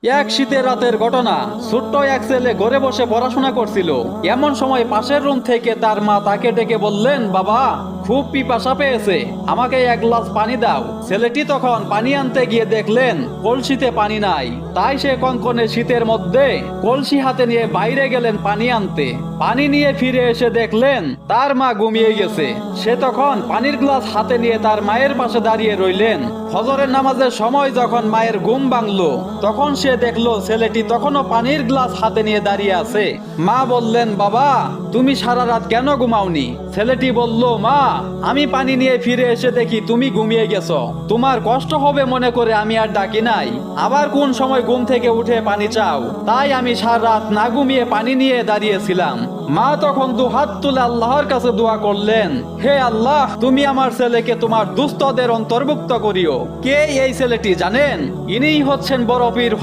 এক শীতের রাতের ঘটনা। ছোট্ট এক ছেলে ঘরে বসে পড়াশোনা করছিল। এমন সময় পাশের রুম থেকে তার মা তাকে ডেকে বললেন, বাবা, খুব পিপাসা পেয়েছে, আমাকে এক গ্লাস পানি দাও। ছেলেটি তখন পানি আনতে গিয়ে দেখলেন কলসিতে পানি নাই। তাই সে কনকনে শীতের মধ্যে কলসি হাতে নিয়ে বাইরে গেলেন পানি আনতে। পানি নিয়ে ফিরে এসে দেখলেন তার মা ঘুমিয়ে গেছে। সে তখন পানির গ্লাস হাতে নিয়ে তার মায়ের পাশে দাঁড়িয়ে রইলেন। ফজরের নামাজের সময় যখন মায়ের ঘুম ভাঙলো, তখন সে দেখলো ছেলেটি তখনও পানির গ্লাস হাতে নিয়ে দাঁড়িয়ে আছে। মা বললেন, বাবা, তুমি সারা রাত কেন ঘুমাওনি? ছেলেটি বলল, মা, আমি পানি নিয়ে ফিরে এসে দেখি তুমি ঘুমিয়ে গেছো। তোমার কষ্ট হবে মনে করে আমি আর ডাকি নাই। আবার কোন সময় ঘুম থেকে উঠে পানি চাও, তাই আমি সারা রাত না ঘুমিয়ে পানি নিয়ে দাঁড়িয়েছিলাম। মা তখন দু হাত তুলে আল্লাহর কাছে দোয়া করলেন, হে আল্লাহ, তুমি আমার ছেলেকে তোমার দুস্থদের অন্তর্ভুক্ত করিও। কে এই ছেলেটি জানেন? ইনিই হচ্ছেন বড় পীর